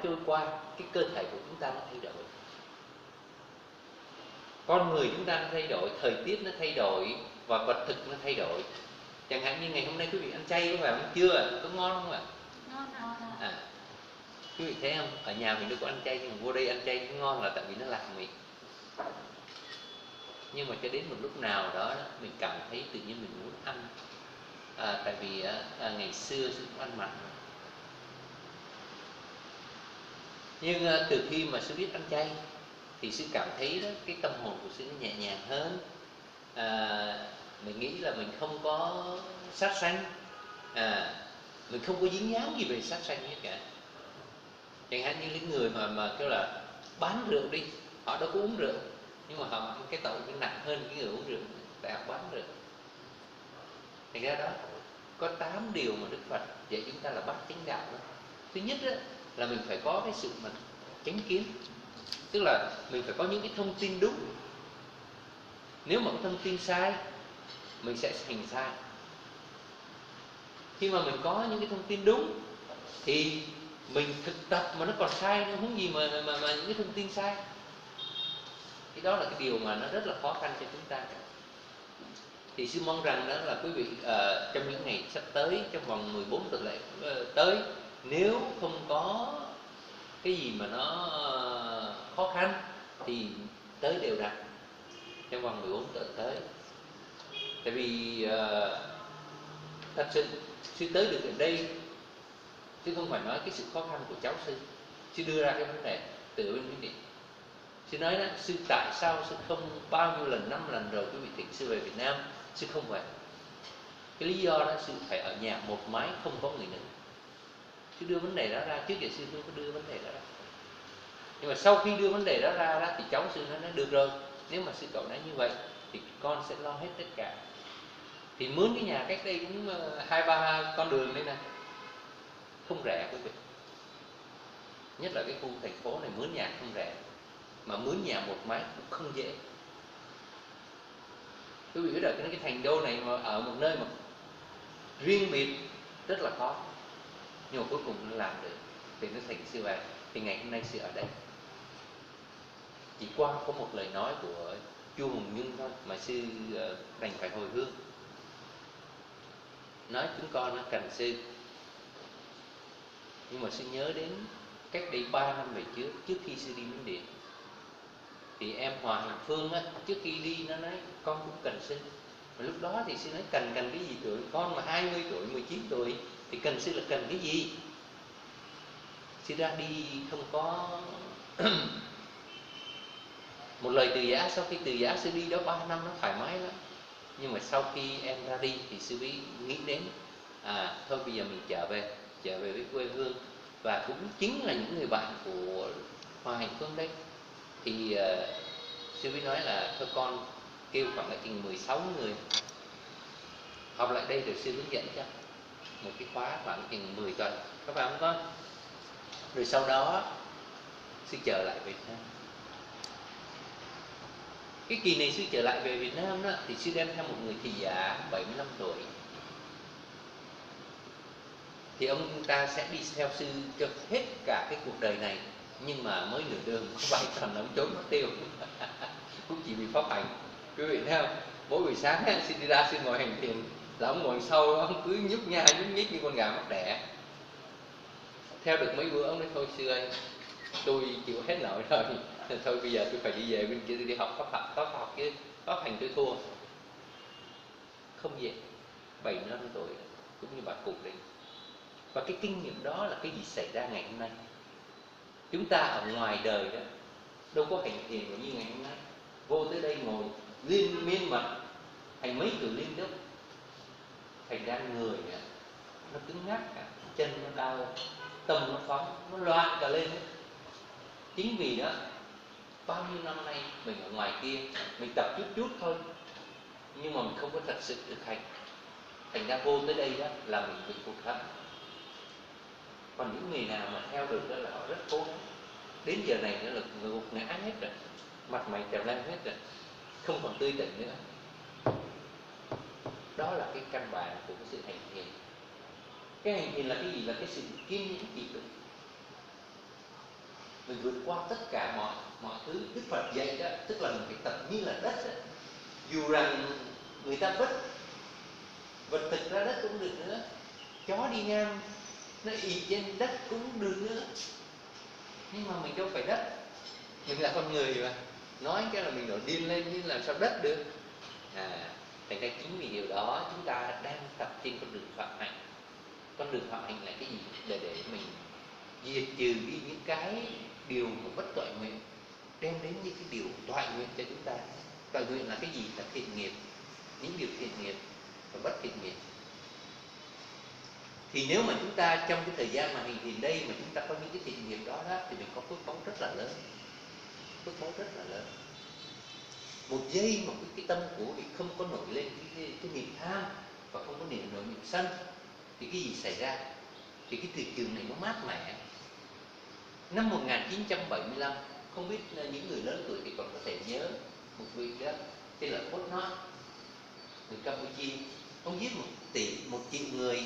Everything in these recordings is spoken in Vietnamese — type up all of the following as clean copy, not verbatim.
trôi qua, cái cơ thể của chúng ta nó thay đổi, con người chúng ta nó thay đổi, thời tiết nó thay đổi và vật thực nó thay đổi. Chẳng hạn như ngày hôm nay quý vị ăn chay có phải không? Chưa, có ngon không ạ? Ngon ạ. Quý vị thấy không? Ở nhà mình đâu có ăn chay, nhưng mà vô đây ăn chay cũng ngon là tại vì nó lạc miệng. Nhưng mà cho đến một lúc nào đó mình cảm thấy tự nhiên mình muốn ăn. Tại vì ngày xưa sư cũng ăn mặn. Nhưng từ khi mà sư biết ăn chay thì sư cảm thấy đó, cái tâm hồn của sư nó nhẹ nhàng hơn. Mình nghĩ là mình không có sát sanh, mình không có dính dáng gì về sát sanh hết cả. Chẳng hạn như những người mà kêu là bán rượu đi, họ đâu có uống rượu, nhưng mà họ ăn cái tội nó nặng hơn cái người uống rượu, tại họ bán rượu. Thành ra đó, có 8 điều mà Đức Phật dạy chúng ta là bát chánh đạo đó. Thứ nhất đó, là mình phải có cái sự mà chánh kiến, tức là mình phải có những cái thông tin đúng. Nếu mà có thông tin sai, mình sẽ thành sai. Khi mà mình có những cái thông tin đúng thì mình thực tập mà nó còn sai, nó không gì mà những cái thông tin sai. Thì đó là cái điều mà nó rất là khó khăn cho chúng ta. Thì sư mong rằng đó là quý vị trong những ngày sắp tới, trong vòng 14 tuần lễ tới, nếu không có cái gì mà nó khó khăn thì tới đều đặn trong vòng 14 tuần tới. Tại vì thật sự sư tới được ở đây, chứ không phải nói cái sự khó khăn của cháu sư. Sư đưa ra cái vấn đề từ bên Miến Điện. Sư nói đó, sư tại sao sư không bao nhiêu lần, 5 lần rồi quý vị thỉnh sư về Việt Nam, sư không về. Cái lý do đó sư phải ở nhà một mái không có người nữ. Sư đưa vấn đề đó ra, trước giờ sư không có đưa vấn đề đó ra. Nhưng mà sau khi đưa vấn đề đó ra đó, thì cháu sư nói được rồi, nếu mà sư cậu nói như vậy thì con sẽ lo hết tất cả. Thì mướn cái nhà cách đây cũng 2-3 con đường đây nè, không rẻ quý vị. Nhất là cái khu thành phố này mướn nhà không rẻ, mà mướn nhà một mái cũng không dễ. Quý vị biết được cái thành đô này mà ở một nơi mà riêng biệt rất là khó, nhưng mà cuối cùng nó làm được thì nó thành sư vàng. Thì ngày hôm nay sư ở đây chỉ qua có một lời nói của Chu Hùng Nhung thôi mà sư đành phải hồi hương, nói chúng con nó cần sư. Nhưng mà sư nhớ đến cách đây 3 năm về trước khi sư đi Miến Điện, thì em Hòa Hằng Phương á, trước khi đi nó nói con cũng cần sư. Mà lúc đó thì sư nói cần cái gì tuổi, con mà 20 tuổi, 19 tuổi thì cần sư là cần cái gì? Sư ra đi không có một lời từ giã. Sau khi từ giã sư đi đó 3 năm nó thoải mái lắm. Nhưng mà sau khi em ra đi thì sư mới nghĩ đến thôi bây giờ mình trở về với quê hương. Và cũng chính là những người bạn của Hòa Hạnh Phương đây, thì sư mới nói là thôi con kêu khoảng lại chừng 16 người họp lại đây rồi sư hướng dẫn cho một cái khóa khoảng chừng 10 tuần, các bạn không có? Rồi sau đó sư trở lại Việt Nam. Cái kỳ này sư trở lại về Việt Nam đó, thì sư đem theo một người thị giả 75 tuổi. Thì ông ta sẽ đi theo sư cho hết cả cái cuộc đời này. Nhưng mà mới nửa đường có vài tuần ông trốn mất tiêu cũng chỉ vì pháp hành. Quý vị thấy không? Mỗi buổi sáng sư đi ra sư ngồi hành thiền, là ông ngồi sau ông cứ nhúc nhích như con gà mắc đẻ. Theo được mấy bữa ông nói thôi sư ơi, tôi chịu hết nổi rồi, thôi bây giờ tôi phải đi về bên kia, tôi đi học pháp học chứ pháp hành tôi thua. Không về 75 tuổi cũng như bà cụ đấy. Và cái kinh nghiệm đó là cái gì xảy ra ngày hôm nay. Chúng ta ở ngoài đời đó đâu có hành thiền như ngày hôm nay. Vô tới đây ngồi liên miên mật hành mấy cử liên đức, thành ra người nó cứng ngắc cả, chân nó đau, tâm nó phóng, nó loạn cả lên hết. Chính vì đó bao nhiêu năm nay mình ở ngoài kia mình tập chút thôi, nhưng mà mình không có thật sự thực hành. Thành ra vô tới đây đó là mình bị hụt hẫng. Còn những người nào mà theo được đó là họ rất cố gắng. Đến giờ này nữa là người gục ngã hết rồi, mặt mày trèo lên hết rồi, không còn tươi tỉnh nữa. Đó là cái căn bản của cái sự hành thiền. Cái hành thiền là cái gì? Là cái sự kiên nhẫn chịu đựng. mình vượt qua tất cả mọi thứ. Đức Phật dạy đó, tức là mình phải tập như là đất đó. Dù rằng người ta vứt vật thực ra đất cũng được nữa, chó đi ngang nó ị trên đất cũng được nữa, nhưng mà mình đâu phải đất, mình là con người mà. Nói cái là mình nổi điên lên nhưng làm sao đất được. Thành ra chính vì điều đó chúng ta đang tập trên con đường phạm hạnh. Con đường phạm hạnh là cái gì? Để mình diệt trừ đi những cái điều mà bất toại nguyện, đem đến những cái điều toại nguyện cho chúng ta. Toại nguyện là cái gì? Là thiện nghiệp, những điều thiện nghiệp và bất thiện nghiệp. Thì nếu mà chúng ta trong cái thời gian mà hành thiền đây mà chúng ta có những cái thiện nghiệp đó, thì mình có phước báu rất là lớn, phước báu rất là lớn. Một giây mà cái tâm của vị không có nổi lên cái niềm tham và không có nổi niềm sân, thì cái gì xảy ra? Thì cái thị trường này nó mát mẻ. Năm 1975, không biết những người lớn tuổi thì còn có thể nhớ một vị đó tên là Pol Pot, người Campuchia. Ông giết 1 triệu người,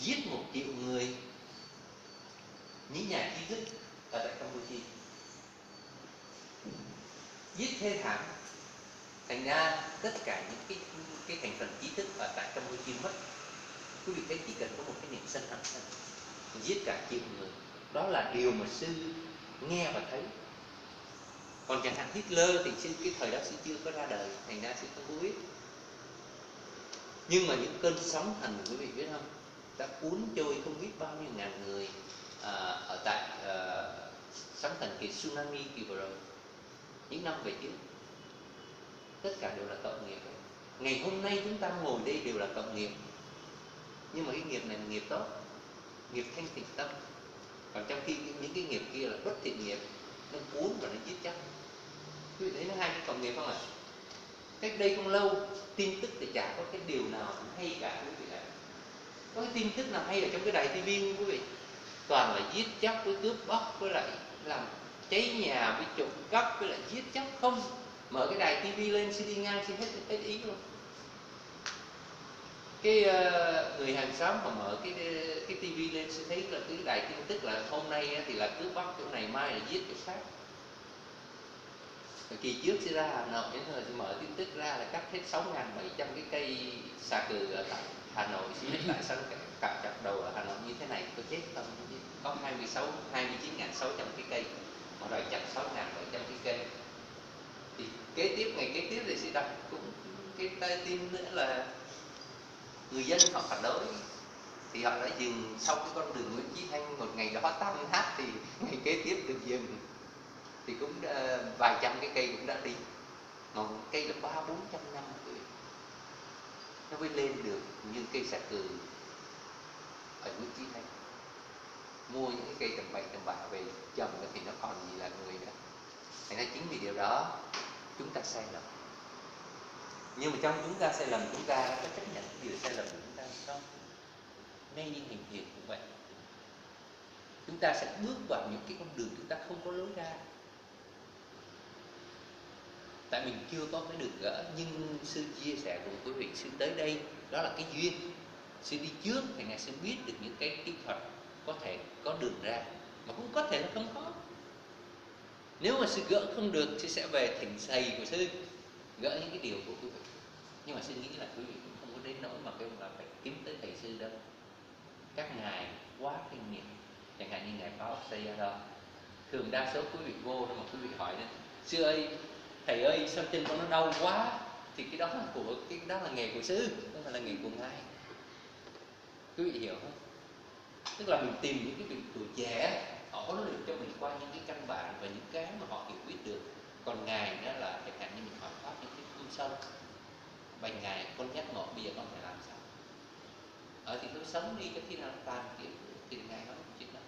giết 1 triệu người, những nhà trí thức ở tại Campuchia, giết thê thảm. Thành ra tất cả những cái thành phần trí thức ở tại Campuchia mất. Quý vị thấy chỉ cần có một cái niềm sân hận thôi, giết cả triệu người. Đó là điều mà sư nghe và thấy. Còn chẳng hạn Hitler thì sư cái thời đó sư chưa có ra đời, thành ra sư không có biết. Nhưng mà những cơn sóng thần, quý vị biết không, đã cuốn trôi không biết bao nhiêu ngàn người ở tại sóng thần kỳ tsunami kỳ vừa rồi, những năm về trước. Tất cả đều là tội nghiệp. Ngày hôm nay chúng ta ngồi đây đều là tội nghiệp, nhưng mà cái nghiệp này là nghiệp tốt, nghiệp thanh tịnh tâm. Còn trong khi những cái nghiệp kia là bất thiện nghiệp, nó cuốn và nó giết chóc. Quý vị thấy nó hai cái cộng nghiệp không ạ? Cách đây không lâu, tin tức thì chả có cái điều nào hay cả, quý vị ạ. Có cái tin tức nào hay ở trong cái đài tivi không quý vị? Toàn là giết chóc với cướp bóc, với lại làm cháy nhà, với trộm cắp, với lại giết chóc không. Mở cái đài tivi lên, xin đi ngang, xin hết ý luôn. Cái người hàng xóm mà mở cái tivi lên sẽ thấy là cái đài tin tức là hôm nay thì là cướp bóc chỗ này, mai là giết chỗ khác. Kỳ trước sẽ ra Hà Nội, đến rồi mở tin tức ra là cắt hết 6.700 cái cây xà cừ ở tại Hà Nội, xin hết tại sao cặp đầu ở Hà Nội như thế này, tôi chết không? Có 29.600 cái cây mà đòi chặt 6.700 cái cây. Thì ngày kế tiếp thì sẽ đọc cũng cái tin nữa là người dân họ phản đối, thì họ đã dừng sau cái con đường Nguyễn Chí Thanh một ngày đó tan hát, thì ngày kế tiếp được dừng, thì cũng vài trăm cái cây cũng đã đi. Mà một cây là 300-400 năm rồi nó mới lên được như cây xà cừ ở Nguyễn Chí Thanh. Mua những cái cây tầm bậy tầm bạ về trồng thì nó còn gì là người nữa. Thành ra chính vì điều đó chúng ta sai lầm. Nhưng mà trong chúng ta sai lầm, chúng ta có chấp nhận điều sai lầm của chúng ta không? Ngay như hành thiền cũng vậy. Chúng ta sẽ bước vào những cái con đường chúng ta không có lối ra. Tại mình chưa có cái đường gỡ. Nhưng sư chia sẻ cùng quý vị, sư tới đây đó là cái duyên. Sư đi trước thì ngài sư biết được những cái kỹ thuật có thể có đường ra, mà cũng có thể là không có. Nếu mà sư gỡ không được, sư sẽ về thỉnh thầy của sư gỡ những cái điều của quý vị. Nhưng mà sư nghĩ là quý vị cũng không có đến nỗi mà kêu là phải kiếm tới thầy sư đâu. Các ngài quá kinh nghiệm, chẳng hạn như ngài Pháp Xây đó, thường đa số quý vị vô đó mà quý vị hỏi đó, sư ơi, thầy ơi, sao chân con nó đau quá, thì cái đó là nghề của sư, không phải là nghề của ngài. Quý vị hiểu không? Tức là mình tìm những cái vị tuổi trẻ, họ huấn luyện cho mình qua những cái căn bản và những cái mà họ hiểu biết được. Còn ngài đó là chẳng hạn như mình hỏi pháp những cái thâm sâu, bành ngài con nhắc ngộ bây giờ con phải làm sao? Thì tôi sống đi cho khi nào tàn kiểu thì ngài nói chuyện đó.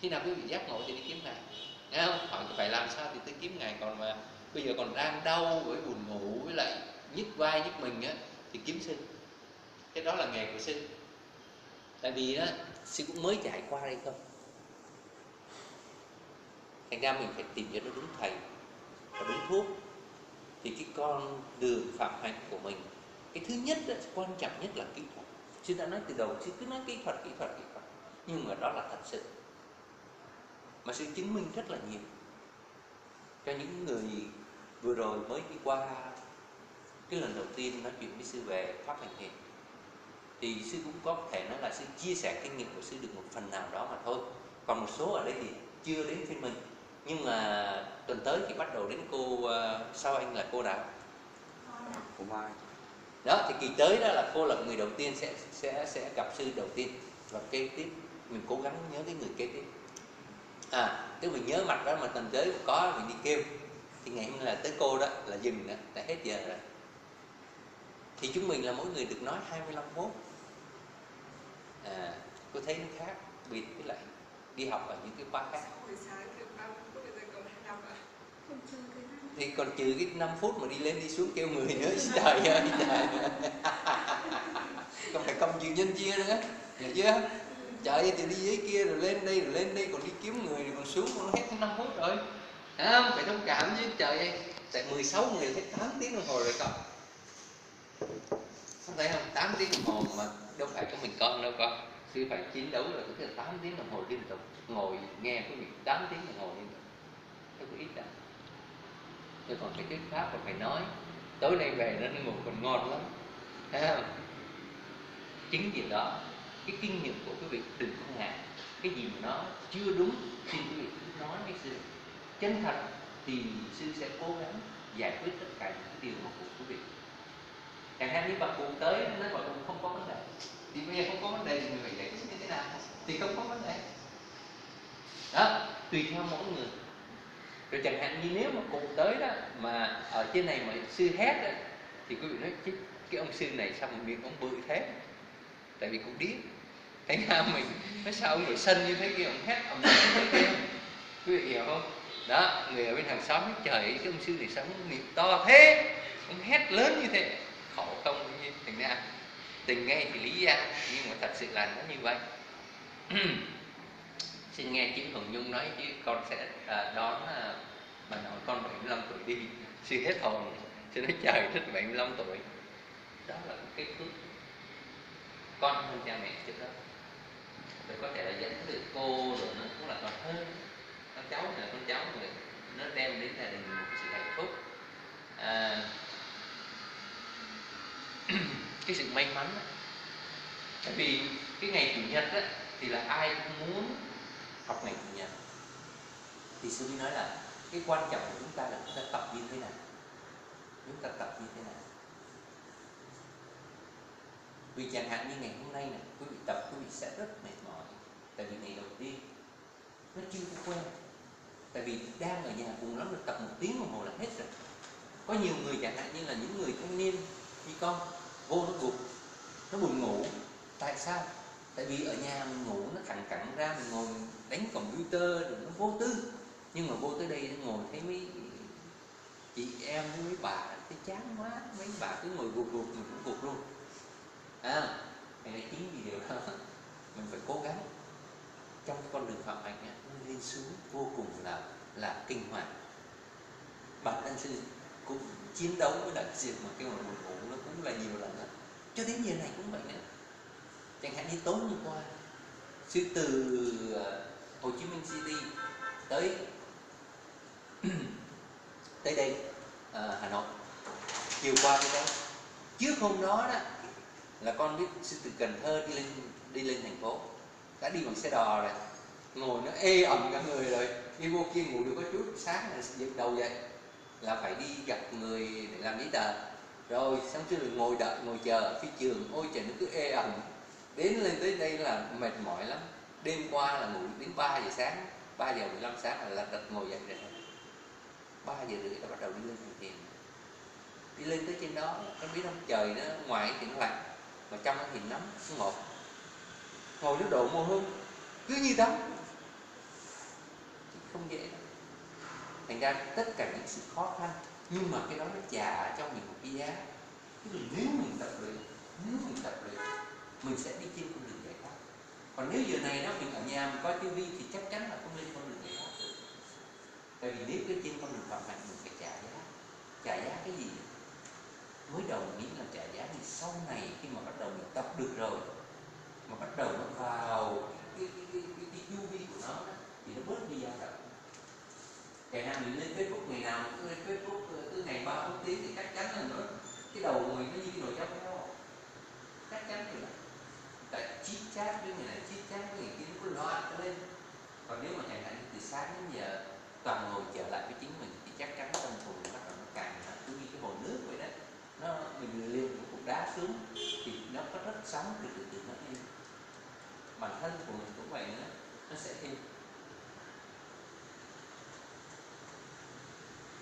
Khi nào quý vị giác ngộ thì đi kiếm ngài, nghe không? Hỏi phải làm sao thì tôi kiếm ngài. Còn mà bây giờ còn đang đau với buồn ngủ với lại nhức vai nhức mình á, thì kiếm sư. Cái đó là nghề của sư. Tại vì á, sư cũng mới trải qua đây không. Thành ra mình phải tìm cho nó đúng thầy và đúng thuốc. Thì cái con đường phạm hạnh của mình, cái thứ nhất đó, quan trọng nhất là kỹ thuật. Sư đã nói từ đầu, sư cứ nói kỹ thuật. Nhưng mà đó là thật sự. mà sư chứng minh rất là nhiều cho những người vừa rồi mới đi qua cái lần đầu tiên nói chuyện với sư về pháp hành thiền. Thì sư cũng có thể nói là sư chia sẻ kinh nghiệm của sư được một phần nào đó mà thôi. Còn một số ở đây thì chưa đến phiên mình. Nhưng mà tuần tới thì bắt đầu đến cô sau anh là cô nào? Cô Mai. Đó thì kỳ tới đó là cô là người đầu tiên sẽ gặp sư đầu tiên, và kế tiếp mình cố gắng nhớ cái người kế tiếp. Tức mình nhớ mặt đó mà tuần tới có mình đi kêu thì ngày hôm nay là tới cô đó là dừng đó, đã hết giờ rồi. Thì chúng mình là mỗi người được nói 25 phút. Cô thấy nó khác biệt với lại đi học ở những cái khóa khác. Thì còn trừ cái 5 phút mà đi lên đi xuống kêu người nữa. Trời ơi trời. Không phải công chịu nhân chia nữa, hiểu chưa? Trời ơi thì đi dưới kia rồi lên đây còn đi kiếm người rồi còn xuống còn hết 5 phút rồi. Không, phải thông cảm chứ trời ơi. Tại 16 người hết 8 tiếng đồng hồ rồi con. Không thấy không? 8 tiếng đồng hồ mà đâu phải có mình con đâu con. Sư phải chiến đấu rồi, có 8 tiếng đồng hồ liên tục ngồi nghe cái việc 8 tiếng đồng hồ liên tục. Đâu có ít đâu. Chứ còn cái thuyết pháp còn phải nói. Tối nay về nó ngủ còn ngon lắm. Thấy không? Chính vì đó, cái kinh nghiệm của quý vị đừng có ngại. Cái gì mà nó chưa đúng xin quý vị cứ nói với sư. Chân thật thì sư sẽ cố gắng giải quyết tất cả những cái điều mà của quý vị. Chẳng hạn như bà cụ tới nói bà cụ không có vấn đề, thì bây giờ không có vấn đề thì mình phải giải quyết như thế nào? Thì không có vấn đề. Đó, tùy theo mỗi người. Rồi chẳng hạn như nếu mà cụ tới đó mà ở trên này mà sư hét đó, thì quý vị nói chứ cái ông sư này sao mà miệng ông bự thế? Tại vì cụ điếc. Thấy ra mình nói sao ông nội sân như thế kia, ông hét ông thế kia. Quý vị hiểu không? Đó, người ở bên hàng xóm nói trời ơi, cái ông sư này sao ông miệng to thế? Ông hét lớn như thế. Khổ không như thành ra tình ngay thì lý ra, nhưng mà thật sự là nó như vậy. Xin nghe chị Hồng Nhung nói chứ con sẽ đón bà nội con 75 tuổi đi. Sư hết hồn. Sư nói trời thích 75 tuổi. Đó là cái phước. Con hơn cha mẹ trước đó. Rồi có thể là dẫn được cô rồi nó cũng là còn hơn. Con cháu này con cháu rồi nó đem đến gia đình một sự hạnh phúc. Cái sự may mắn đó. Tại vì cái ngày Chủ nhật đó, thì là ai cũng muốn học ngày Chủ nhật. Thì sư mới nói là cái quan trọng của chúng ta là chúng ta tập như thế nào. Chúng ta tập như thế nào. Vì chẳng hạn như ngày hôm nay này, quý vị tập quý vị sẽ rất mệt mỏi. Tại vì ngày đầu tiên nó chưa có quen. Tại vì đang ở nhà cùng lắm được tập 1 tiếng đồng hồ là hết rồi. Có nhiều người chẳng hạn như là những người thanh niên như con vô nó gục, nó buồn ngủ. Tại sao? Tại vì ở nhà mình ngủ nó thẳng cẳng ra, mình ngồi đánh computer rồi nó vô tư. Nhưng mà vô tới đây nó ngồi thấy mấy chị em với mấy bà thấy chán quá, mấy bà cứ ngồi gục mình cũng gục luôn. Hay là chính vì điều đó mình phải cố gắng trong con đường phạm hạnh nó lên xuống vô cùng là kinh hoàng. Bản thân sư cũng chiến đấu với lại việc mà cái buồn ngủ nó cũng là nhiều lần đó. Cho đến giờ này cũng vậy nữa. Chẳng hạn như tối hôm qua sư từ Hồ Chí Minh City tới đây Hà Nội, chiều qua tới đó. Trước hôm đó đó là con biết sư từ Cần Thơ đi lên thành phố, đã đi bằng xe đò rồi, ngồi nó ê ẩm cả người rồi, đi vô kia ngủ được có chút, sáng là giật đầu dậy là phải đi gặp người để làm giấy tờ, rồi xong rồi ngồi đợi ngồi chờ ở phi trường, ôi trời nó cứ ê ẩm. Đến lên tới đây là mệt mỏi lắm. Đêm qua là ngủ đến 3 giờ sáng, 3 giờ 15 sáng là lật ngồi dậy rồi. 3 giờ rưỡi là bắt đầu đi lên hành thiền. Đi lên tới trên đó, con biết không, trời nó ngoài thì nó lạnh, mà trong nó thì nóng, nó ngọt. Ngồi nó đổ mồ hôi, cứ như đó. Không dễ đâu. Thành ra tất cả những sự khó khăn, nhưng mà cái đó nó trả cho mình một cái giá. Tức là nếu mình tập luyện, mình sẽ đi trên con đường giải thoát. Còn nếu giờ này đó mình ở nhà mình coi tivi thì chắc chắn là không lên con đường giải thoát được. Tại vì nếu cái trên con đường phạm hạnh mình phải trả giá. Trả giá cái gì? Mới đầu mình nghĩ là trả giá, thì sau này khi mà bắt đầu mình tập được rồi, mà bắt đầu nó vào cái du vi của nó đó, thì nó bớt đi giá. thật. Ngày nào mình lên Facebook, ngày nào mình lên Facebook cứ ngày 3 4 tiếng thì chắc chắn là nó cái đầu của mình nó như cái nồi cháo heo, chắc chắn rồi. Tại chít chat với người này, chít chat với người kia nó cứ loạn lên. Còn nếu mà chẳng hạn từ sáng đến giờ toàn ngồi trở lại với chính mình thì chắc chắn tâm hồn bắt đầu nó càng cứ như cái hồ nước vậy đấy. Nó mình liều một cục đá xuống thì nó có rất sóng từ từ nó êm. Bản thân của mình cũng vậy nữa, nó sẽ êm.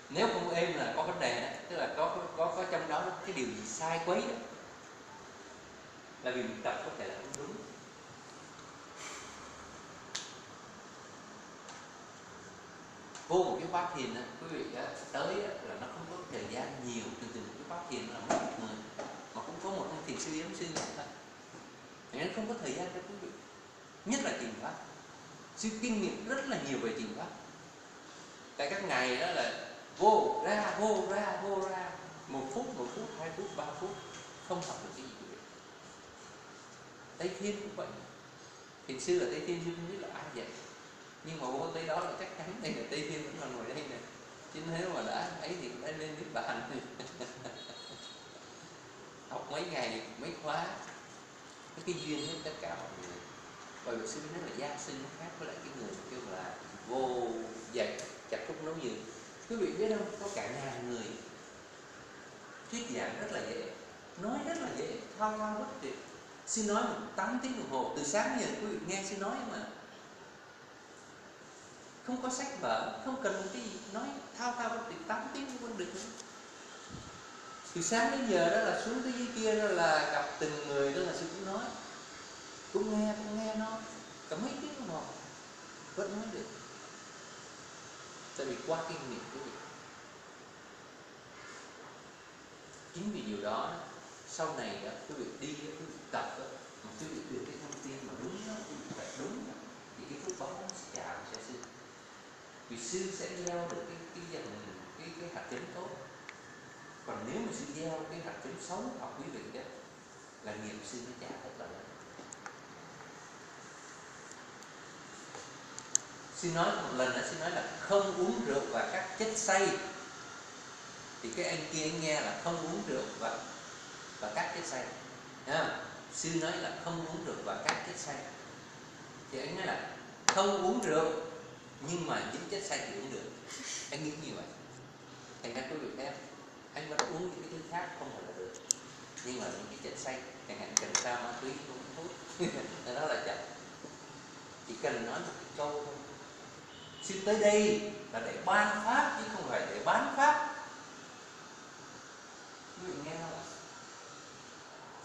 Nếu không êm là có vấn đề đó, tức là có trong đó cái điều gì sai quấy đó, là vì mình tập có thể là không đúng. Vô một cái khóa thiền đó, quý vị đó, tới đó, là nó không có thời gian nhiều, từ một cái khóa thiền là mấy chục người, mà cũng có một anh thiền sư yếm sư nữa thôi, nên không có thời gian cho quý vị, nhất là trình pháp. Sư kinh nghiệm rất là nhiều về trình pháp. Tại các ngày đó là vô ra 1 phút, 2 phút, 3 phút, không học được cái gì quý vị. Tây Thiên cũng vậy. Thiền sư là Tây Thiên, sư không biết là ai vậy, nhưng mà vô tới đó là chắc chắn đây là Tây Thiên vẫn là ngồi đây nè. Chứ nếu mà đã ấy thì cũng đã lên niết bàn. Học mấy ngày, mấy khóa, cái duyên hết tất cả mọi người. Bởi vì sư nói là gia sư nó khác với lại cái người kêu là vô dạy chặt khúc nấu dừa. Quý vị biết không, có cả ngàn người thuyết giảng rất là dễ, nói rất là dễ, thao thao bất tuyệt. Sư nói 8 tiếng đồng hồ từ sáng đến giờ, quý vị nghe sư nói mà không có sách vở, không cần một cái gì, nói thao thao bất tuyệt 8 tiếng cũng được. Từ sáng đến giờ đó là xuống tới dưới kia đó là gặp từng người đó là sư cũng nói, cũng nghe nó cả mấy tiếng đồng hồ vẫn nói được. Tại vì qua kinh nghiệm của quý vị. Chính vì điều đó sau này đó quý vị đi, quý vị tập đó, mà quý vị được cái thông tin mà đúng đó, quý vị phải đúng đó, thì cái phước báo nó sẽ chạm sẽ sư. Vì sư sẽ gieo được cái hạt giống tốt. Còn nếu mà sư gieo cái hạt giống xấu học quý vị đó, là nghiệp sư nó trả rất là lớn. Sư nói một lần là sư nói là không uống rượu và các chất xay. Thì cái anh kia anh nghe là không uống rượu và các chất xay. Sư nói là không uống rượu và các chất xay. Thì anh nói là không uống rượu nhưng mà những chất xay thì uống được. Anh nghĩ như vậy. Thành ra quý vị thấy anh vẫn uống những cái thứ khác không phải là được, nhưng mà những cái chất xay, chẳng hạn cần sa, ma túy, uống thuốc, đó là chậm. Chỉ cần nói một cái câu thôi. Sư tới đây là để ban pháp chứ không phải để bán pháp. Quý vị nghe không ạ?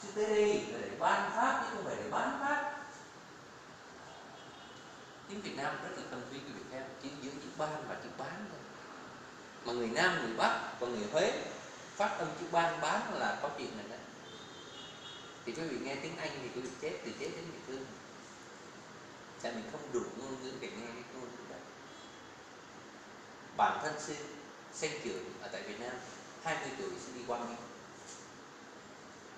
Sư tới đây là để ban pháp chứ không phải để bán pháp. Tiếng Việt Nam rất là tân quý quý vị theo, chỉ giữa chữ ban và chữ bán thôi. Mà người Nam, người Bắc và người Huế phát âm chữ ban bán là có chuyện này đấy. Thì quý vị nghe tiếng Anh thì quý vị chết từ chết đến địa phương. Tại mình không đủ ngôn ngữ để nghe cái ngôn ngữ đấy. Bản thân sư sinh trưởng ở tại Việt Nam, 20 tuổi sư đi qua Mỹ.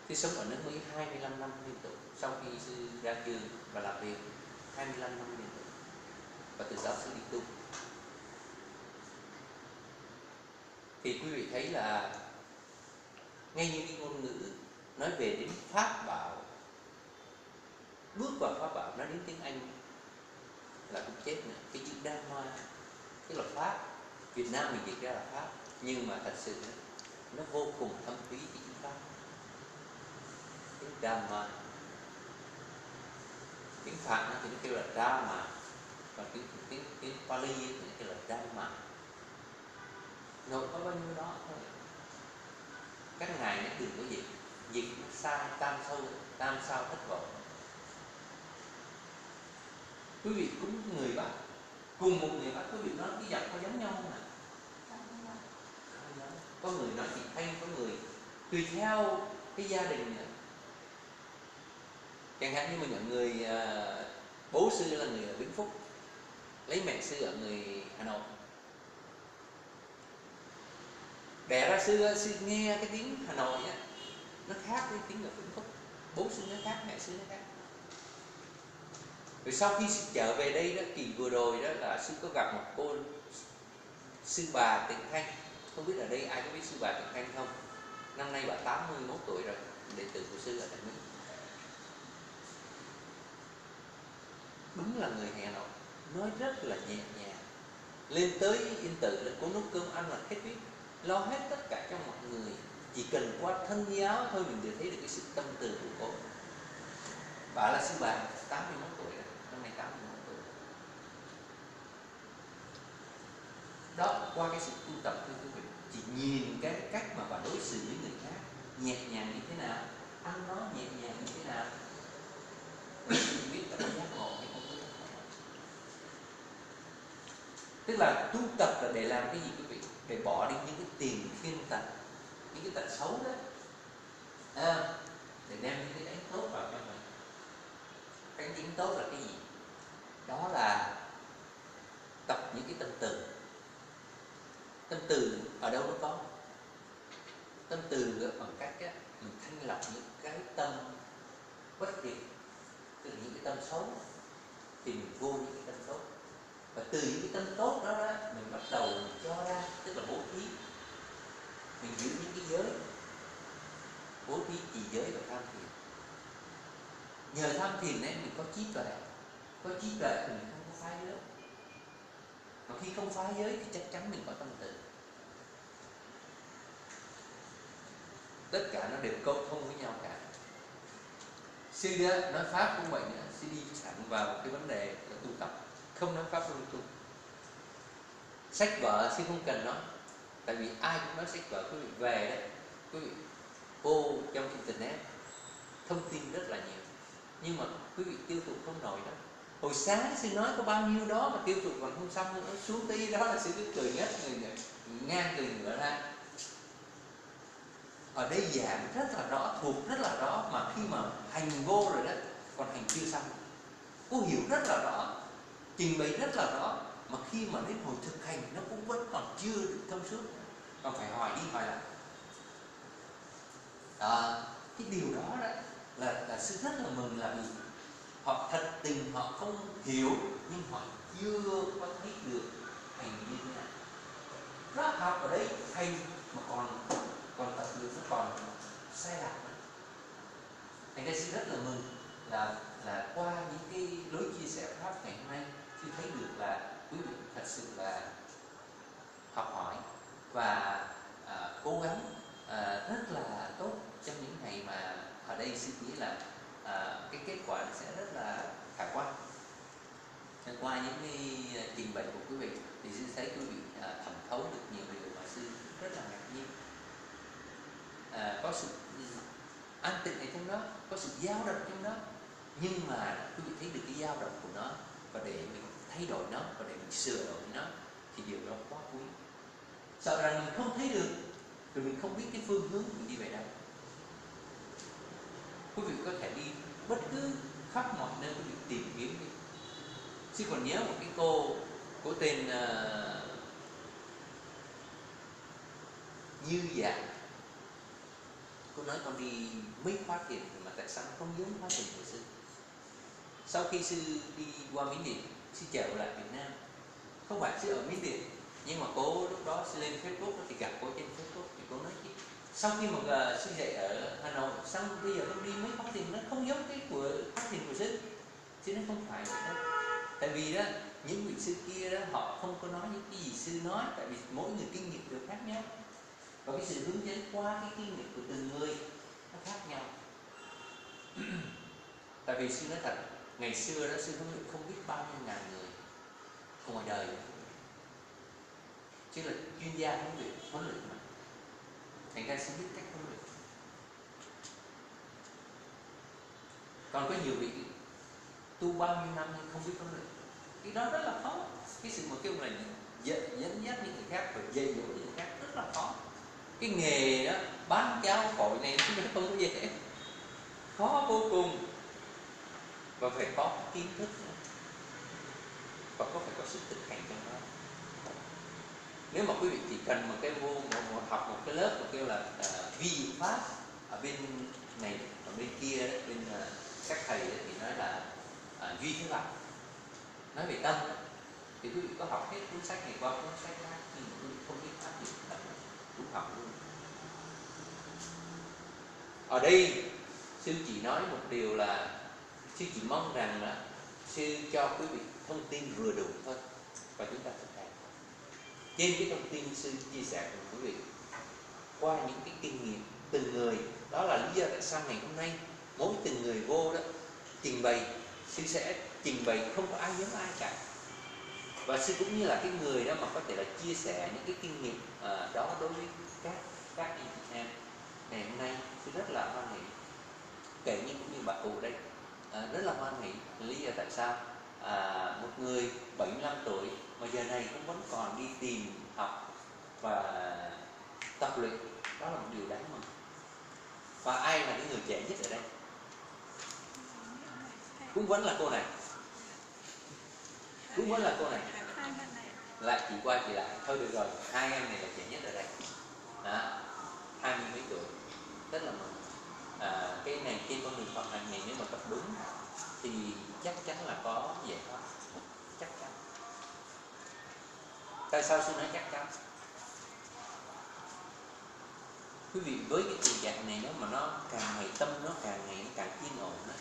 Sư sống ở nước Mỹ 25 năm liên tục. Sau khi sư ra trường và làm việc 25 năm liên tục. Và từ đó sư đi tu. Thì quý vị thấy là ngay như cái ngôn ngữ nói về đến pháp bảo, bước vào pháp bảo nói đến tiếng Anh là cũng chết nữa. Cái chữ Dharma tức là pháp, Việt Nam mình dịch ra là pháp, nhưng mà thật sự nó vô cùng thâm thúy cái chữ pháp. Tiếng Dharma, tiếng Phạn thì nó kêu là Dharma, và tiếng Pali thì nó kêu là Dharma. Nội có bao nhiêu đó thôi. Các ngài nó đừng có dịch nó sai, tam sao thất vọng. Quý vị cũng người Bắc, cùng một người Bắc, quý vị nói cái giọng có giống nhau không ạ? Có người nói thì Thanh, có người tùy theo cái gia đình nữa. Chẳng hạn như mà những người bố sư là người ở Vĩnh Phúc, lấy mẹ sư ở người Hà Nội, đẻ ra sư nghe cái tiếng Hà Nội á, nó khác với tiếng ở Vĩnh Phúc. Bố sư nó khác, mẹ sư nó khác. Rồi sau khi sư trở về đây đó, kỳ vừa rồi đó là sư có gặp một cô sư bà Tịnh Thanh. Không biết ở đây ai có biết sư bà Tịnh Thanh không? Năm nay bà 81 tuổi rồi, đệ tử của sư ở tại Mỹ. Đúng là người Hà Nội, nói rất là nhẹ nhàng. Lên tới Yên Tử là có nấu cơm ăn là hết biết, lo hết tất cả cho mọi người. Chỉ cần qua thân giáo thôi mình đều thấy được cái sự tâm từ của cô. Bà là sư bà 81 tuổi rồi, năm nay 81 tuổi. Đó, qua cái sự tu tập của quý vị, chỉ nhìn cái cách mà bà đối xử với người khác nhẹ nhàng như thế nào, ăn nói nhẹ nhàng như thế nào, quý vị biết là có giác ngộ hay không có giác ngộ. Tức là tu tập là để làm cái gì quý vị? Để bỏ đi những cái tiền thiên tật, những cái tật xấu đó, để đem những cái đánh tốt vào cho mình. Cái tính tốt là cái gì? Đó là tập những cái tâm từ. Tâm từ ở đâu nó có? Tâm từ bằng cách á, mình thanh lọc những cái tâm bất thiện, từ những cái tâm xấu thì mình vô những cái tâm tốt, và từ những cái tâm tốt đó, mình bắt đầu mình cho ra, tức là bố thí. Mình giữ những cái giới, bố thí trì giới và tham thiền. Nhờ tham thiền nên mình có trí tuệ, có trí tuệ thì mình không có phá giới. Mà khi không phá giới thì chắc chắn mình có tâm từ. Tất cả nó đều câu thông với nhau cả. Sư đó nói pháp cũng vậy nữa, sư đi thẳng vào một cái vấn đề là tu tập, không nói pháp lung tung. Sách vở sư không cần nói, tại vì ai cũng nói sách vở. Quý vị về đó, quý vị vô trong internet thông tin rất là nhiều, nhưng mà quý vị tiêu thụ không nổi đó. Hồi sáng sư nói có bao nhiêu đó mà tiêu thụ còn không xong nữa, xuống tới đó là sư cứ cười ngất người ngang cười ngửa ra. Ở đây giảng rất là rõ, thuộc rất là rõ, mà khi mà hành vô rồi đó, còn hành chưa xong. Cô hiểu rất là rõ, trình bày rất là rõ, mà khi mà đến hồi thực hành nó cũng vẫn còn chưa được thông suốt, còn phải hỏi đi hỏi lại. Cái điều đó là sư rất là mừng, là vì họ thật tình họ không hiểu, nhưng họ chưa có thấy được hành như thế nào. Nó học ở đây hành mà còn tập được nó còn sai lạc nữa. Thành ra sư rất là mừng là qua những cái lối chia sẻ pháp ngày hôm nay, sư thấy được là quý vị thật sự là học hỏi và cố gắng rất là tốt trong những ngày mà ở đây. Sư nghĩ là cái kết quả sẽ rất là khả quan. Qua những cái trình bày của quý vị thì sư thấy quý vị thẩm thấu được nhiều điều mà sư rất là ngạc nhiên. Có sự an tịnh ở trong đó, có sự dao động trong đó, nhưng mà quý vị thấy được cái dao động của nó, và để mình thay đổi nó và để mình sửa đổi nó thì điều đó quá quý. Sợ rằng mình không thấy được rồi mình không biết cái phương hướng mình đi về đâu. Quý vị có thể đi bất cứ khắp mọi nơi, quý vị tìm kiếm đi. Sư còn nhớ một cái cô tên Như Dạ. Cô nói con đi mấy khóa thiền mà tại sao không giống khóa thiền của sư. Sau khi sư đi qua Miến Điện, sư trở lại Việt Nam. Không phải sư ở Miến Điện, nhưng mà cô lúc đó sư lên Facebook thì gặp cô trên Facebook, thì cô nói chứ sau khi mà sư dạy ở Hà Nội, xong bây giờ con đi mấy khóa thiền nó không giống cái của khóa thiền của sư. Chứ nó không phải vậy đâu. Tại vì đó, những vị sư kia đó, họ không có nói những cái gì sư nói, tại vì mỗi người kinh nghiệm đều khác nhau. Và cái sự hướng dẫn qua cái kinh nghiệm của từng người nó khác nhau. Tại vì sư nói thật, ngày xưa đó sư không biết bao nhiêu ngàn người ngoài đời, chứ là chuyên gia huấn luyện mà. Thành ra sư biết cách huấn luyện. Còn có nhiều vị tu bao nhiêu năm nhưng không biết huấn luyện, cái đó rất là khó. Cái sự mà kêu là dẫn dắt những người khác và dạy dỗ những người khác rất là khó. Cái nghề đó bán cháo phổi này nó không có dễ, khó vô cùng, và phải có kiến thức nữa, và phải có sự thực hành trong đó. Nếu mà quý vị chỉ cần một cái học một cái lớp mà kêu là vi pháp ở bên này, ở bên kia đó, bên các thầy đó, thì nói là Duy Thế Lập nói về tâm. Thì quý vị có học hết cuốn sách này qua cuốn sách khác, nhưng mà quý vị không biết áp dụng tâm đúng học luôn. Ở đây sư chỉ nói một điều là sư chỉ mong rằng là sư cho quý vị thông tin vừa đủ thôi, và chúng ta thực hành. Trên cái thông tin sư chia sẻ cùng quý vị qua những cái kinh nghiệm từng người, đó là lý do tại sao ngày hôm nay mỗi từng người vô đó trình bày, sư sẽ trình bày không có ai giống ai cả. Và sư cũng như là cái người đó mà có thể là chia sẻ những cái kinh nghiệm đó đối với các anh chị em. Ngày hôm nay sư rất là hoan hỷ, kể như cũng như bà cụ đây, rất là hoan hỷ. Lý do tại sao một người 75 tuổi mà giờ này cũng vẫn còn đi tìm học và tập luyện, đó là một điều đáng mừng. Và ai là cái người trẻ nhất ở đây? Cũng vẫn là cô này, cũng vẫn là cô này. Lại chỉ qua chỉ lại thôi được rồi, hai em này là trẻ nhất ở đây đó, 20 mấy tuổi, rất là mừng. Cái này trên con đường học hành này nếu mà tập đúng thì chắc chắn là có giải pháp, chắc chắn. Tại sao sư nói chắc chắn? Quý vị, với cái tình trạng này, nếu mà nó càng ngày tâm nó càng ngày nó càng yên ổn đó,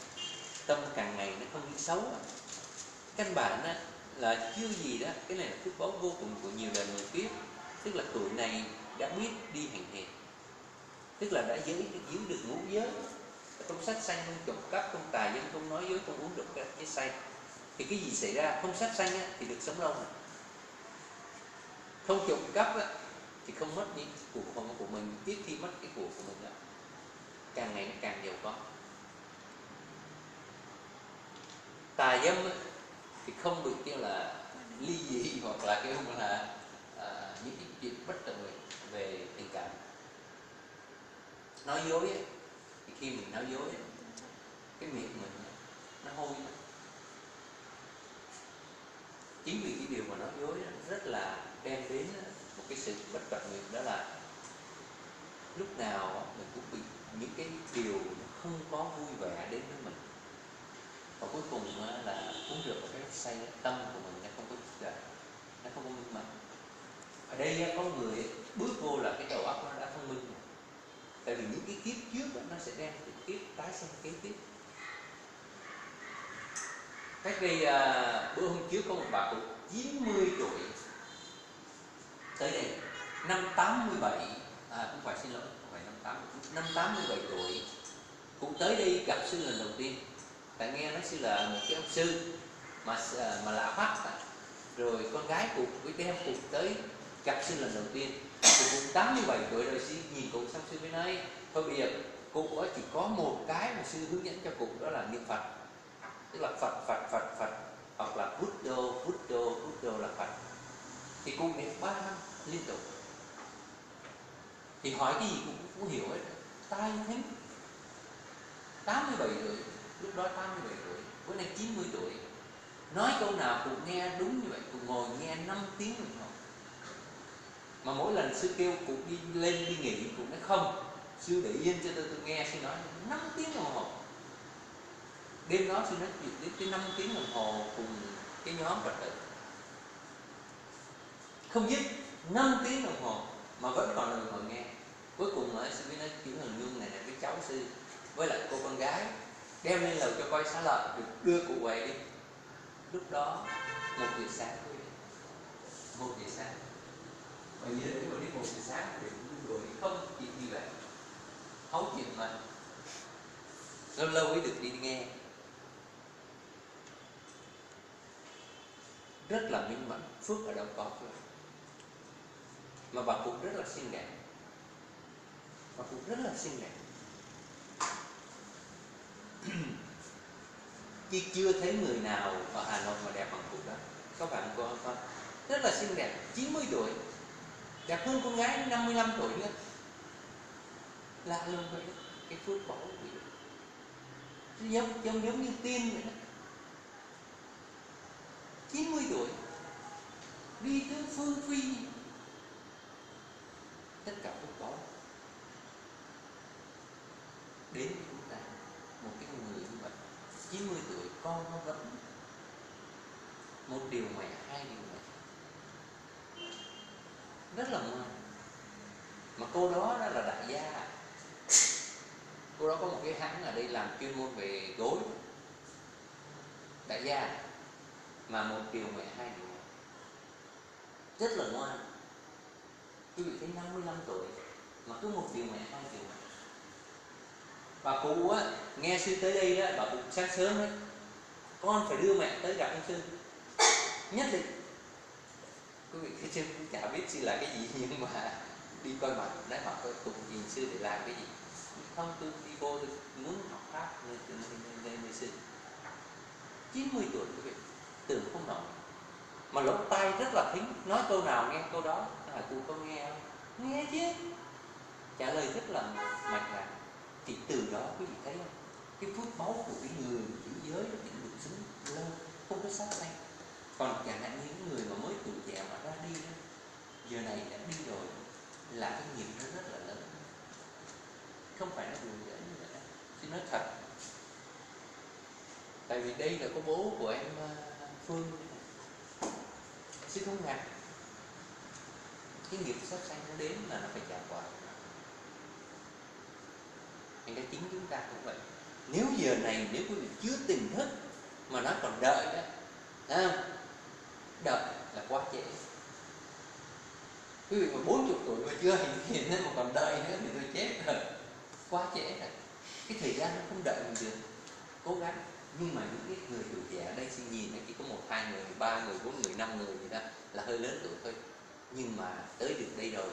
tâm càng ngày nó không đi xấu, căn bản đó là chưa gì đó. Cái này là phước báo vô cùng của nhiều đời người kiếp. Tức là tuổi này đã biết đi hành hề, tức là đã giữ được ngũ giới. Không sát sanh, không trộm cắp, không tà dâm, không nói dối, không uống rượu cái say. Thì cái gì xảy ra? Không sát sanh thì được sống lâu này. Không trộm cắp thì không mất những của của mình. Ít khi mất cái của mình đó, càng ngày nó càng giàu có. Tà dâm thì không bị kêu là ly dị, hoặc là kêu là những cái chuyện bất tận về tình cảm. Nói dối thì khi mình nói dối, cái miệng mình nó hôi. Chính vì cái điều mà nói dối rất là đem đến một cái sự bất tận nguyện, đó là lúc nào mình cũng bị những cái điều không có vui vẻ đến với mình. Và cuối cùng là uống rượu và cái say, tâm của mình nó không có nó không có minh mẫn. Ở đây có người bước vô là cái đầu óc nó đã thông minh rồi. Tại vì những cái kiếp trước đó, nó sẽ đem cái kiếp tái sinh kế tiếp. Cách đây bữa hôm trước có một bà cụ 90 tuổi tới đây, năm 87, không phải, xin lỗi, không phải năm 87 tuổi cũng tới đây gặp sư lần đầu tiên. Tại nghe nói sư là một cái ông sư mà lạ mắt. Rồi con gái cụ với cái em cụ tới gặp sư lần đầu tiên. Cụ cũng 87 tuổi rồi, sư nhìn cụ xong sư mới nói thôi bây giờ cụ chỉ có một cái mà sư hướng dẫn cho cụ, đó là niệm Phật. Tức là Phật, hoặc là Buddha là Phật. Thì cụ niệm 3 năm liên tục. Thì hỏi cái gì cũng hiểu hết. Tai thấy 87 tuổi, lúc đó 87 tuổi, bữa nay 90 tuổi. Nói câu nào cũng nghe đúng như vậy, cũng ngồi nghe 5 tiếng đồng hồ. Mà mỗi lần sư kêu cụ đi lên đi nghỉ, cụ nói không, sư để yên cho tôi nghe. Sư nói 5 tiếng đồng hồ. Đêm đó sư nói chuyện đến tới 5 tiếng đồng hồ cùng cái nhóm Phật tử, không dứt 5 tiếng đồng hồ mà vẫn còn là ngồi nghe. Cuối cùng sư mới nói chuyện Hồng Nhung này là cái cháu sư với lại cô con gái đem lên lầu cho coi xá lợi, được đưa cụ về đi. Lúc đó 1 giờ sáng, 1 giờ sáng. Và nhớ đến đi 1 giờ sáng thì cũng đuổi không chuyện gì vậy, hấu chuyện mà lâu lâu mới được đi nghe. Rất là minh mẫn, phước ở đâu có thôi. Mà bà cũng rất là xinh đẹp, bà cũng rất là xinh đẹp. Chứ chưa thấy người nào ở Hà Nội mà đẹp bằng cụ đó. Các bạn có không? Rất là xinh đẹp, 90 tuổi, đẹp hơn con gái 55 tuổi nữa. Lạ luôn vậy đó, cái phước báu của chị giống như tiên vậy đó. 90 tuổi đi tới phương phi, tất cả phước báu đến với chúng ta. Một cái người như vậy 90 tuổi con nó vẫn một điều mẹ, hai điều mẹ, rất là ngoan. Mà cô đó là đại gia, cô đó có một cái hãng ở đây làm chuyên môn về gối, đại gia, mà một điều mẹ, hai điều mẹ, rất là ngoan. Quý vị thấy 55 tuổi mà cứ một điều mẹ, hai điều mẹ. Và cụ á, nghe sư tới đây đó, bà cụ sáng sớm ấy, con phải đưa mẹ tới gặp ông sư, nhất định. Quý vị thấy chưa, cũng chả biết sư là cái gì, nhưng mà đi coi mặt, nói mặt tôi cùng nhìn sư để làm cái gì. Không, tôi đi vô, tôi muốn học pháp nên sư. 90 tuổi quý vị, tưởng không nổi. Mà lỗ tai rất là thính, nói câu nào nghe câu đó. Là cụ có nghe không? Nghe chứ, trả lời rất là mạch lạc. Thì từ đó quý vị thấy không, cái phước báu của cái người giữ giới nó vẫn được sống lâu, không có sát sanh. Còn chẳng hạn như những người mà mới tuổi trẻ mà ra đi đó, giờ này đã đi rồi, là cái nghiệp nó rất là lớn, không phải nó buồn giỡn như vậy. Chứ nói thật, tại vì đây là có bố của em Phương, sư không ngạc. Cái nghiệp sát sanh nó đến là nó phải trả quả. Thành ra chính chúng ta cũng vậy. Nếu giờ này, nếu quý vị chưa tỉnh thức mà nó còn đợi đó, đợi là quá trễ. Quý vị mà 40 tuổi mà chưa hành thiền mà còn đợi nữa thì tôi chết rồi, quá trễ rồi. Cái thời gian nó không đợi mình được, cố gắng. Nhưng mà những cái người tuổi trẻ ở đây xin nhìn là chỉ có 1, 2 người, 3 người, 4 người, 5 người gì đó là hơi lớn tuổi thôi. Nhưng mà tới được đây rồi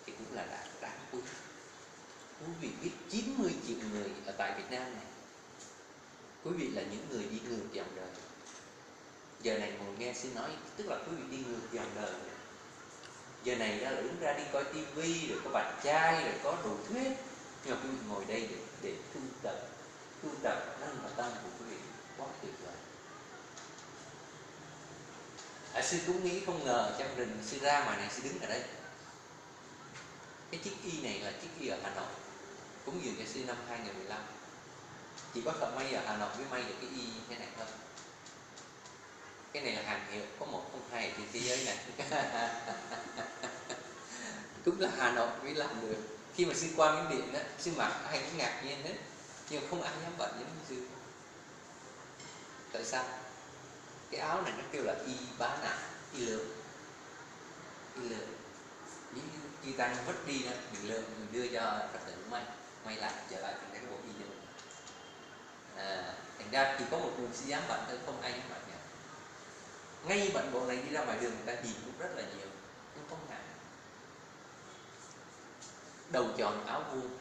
thì cũng là đã đáng quý. Quý vị biết 90 triệu người ở tại Việt Nam này, quý vị là những người đi ngược dòng đời. Giờ này ngồi nghe xin nói, tức là quý vị đi ngược dòng đời. Giờ này ra là đứng ra đi coi tivi, rồi có bạn trai, rồi có đủ thuyết. Nhưng mà quý vị ngồi đây để tu tập năng và tâm của quý vị, quá tuyệt vời. Sư cũng nghĩ không ngờ trong rừng sư ra ngoài này sư đứng ở đây. Cái chiếc y này là chiếc y ở Hà Nội, cúng dường cho sư năm 2015. Chỉ có thợ may ở Hà Nội mới may được cái y như thế này thôi. Cái này là hàng hiệu, có 102 trên thế giới này. Cũng là Hà Nội mới làm được. Khi mà sư qua Miến Điện đó, sư mặc ai cũng ngạc nhiên hết, nhưng không ai dám bận giống như sư. Tại sao? Cái áo này nó kêu là y bá nặng, y lượng. Những chi tăng vứt đi đó, mình lượng mình đưa cho Phật tử may lại trở lại thành cái bộ y lượng. Thành ra chỉ có một người sư dám bận thôi, không ai dám bận nhỉ. Ngay bận bộ này đi ra ngoài đường người ta nhìn cũng rất là nhiều, nhưng không ngại. Đầu tròn áo vuông,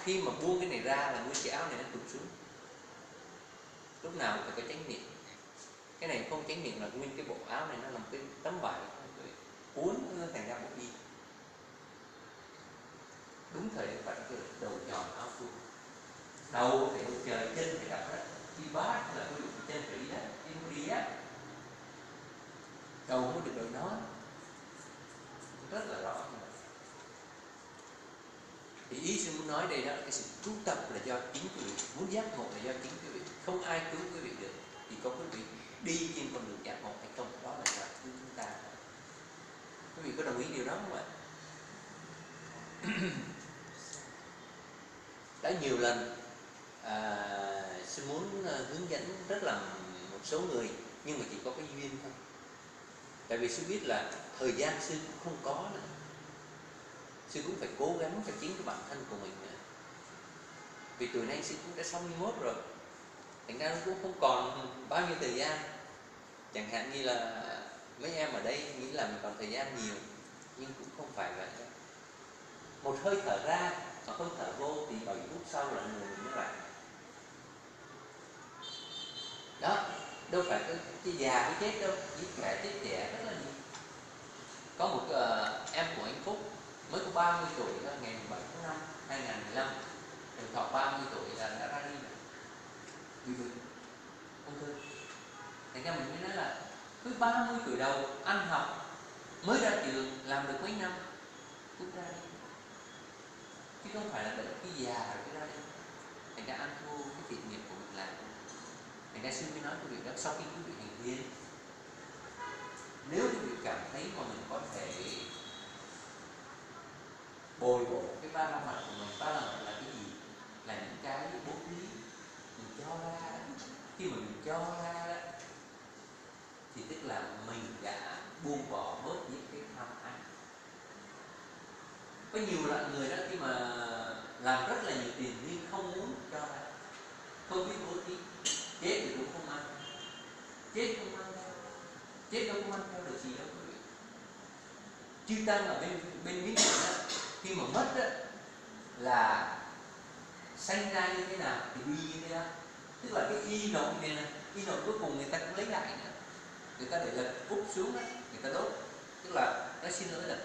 khi mà buông cái này ra là nguyên cái áo này nó tụt xuống. Lúc nào phải có chánh niệm. Cái này không chánh niệm là nguyên cái bộ áo này nó là một cái tấm vải cuốn nó thành ra bộ y. Đúng thời điểm vậy, cái đầu tròn áo vuông, đầu phải hướng trời, chân phải đặt đất. Đi bát là quy định chân phải đi đất, đi đi á, đầu mới được đội nó, rất là rõ. Thì ý sư muốn nói đây đó, cái sự tu tập là do chính quý vị, muốn giác ngộ là do chính quý vị, không ai cứu quý vị được. Thì có quý vị đi trên con đường giác ngộ hay không, đó là do cứu chúng ta. Quý vị có đồng ý điều đó không ạ? Đã nhiều lần sư muốn hướng dẫn rất là một số người, nhưng mà chỉ có cái duyên thôi. Tại vì sư biết là thời gian sư cũng không có nữa, sư cũng phải cố gắng cho chính cái bản thân của mình nữa. Vì tuổi nay sư cũng đã 61 rồi, thành ra cũng không còn bao nhiêu thời gian. Chẳng hạn như là mấy em ở đây nghĩ là mình còn thời gian nhiều, nhưng cũng không phải vậy đâu. Một hơi thở ra mà hơi thở vô thì 7 phút sau là người mình mới lại. Đó, đâu phải cái già mới chết đâu, chỉ trẻ chết trẻ rất là nhiều. Có một em của anh Phúc mới có 30 tuổi đó, ngày 17 tháng 5 2015, được thọ 30 tuổi là đã ra đi rồi, bị ung thư. Thành ra mình mới nói là cứ 30 tuổi đầu ăn học mới ra trường, làm được mấy năm cũng ra đi, chứ không phải là đợi cái già rồi mới ra đi. thành ra ăn thua cái thiện nghiệp của mình làm. Thành ra sư mới nói quý vị đó, sau khi quý vị hành thiền, nếu quý vị cảm thấy mà mình có thể bồi bổ cái ba la mật của mình. Ba la mật là cái gì? Là những cái bố thí mình cho ra đó. Khi mà mình cho ra đó thì tức là mình đã buông bỏ bớt những cái tham ái. Có nhiều loại người đó khi mà làm rất là nhiều tiền nhưng không muốn cho ra, không biết bố thí, chết thì cũng không ăn, chết không ăn theo, chết đâu có ăn theo được gì đâu quý vị. Chư tăng ở bên Miến Điện đó, khi mà mất đó là sanh ra như thế nào thì đi như thế đó. Tức là cái y nội này nè, y nội cuối cùng người ta cũng lấy lại nữa, người ta để là úp xuống đó, người ta đốt. Tức là nó xin lỗi là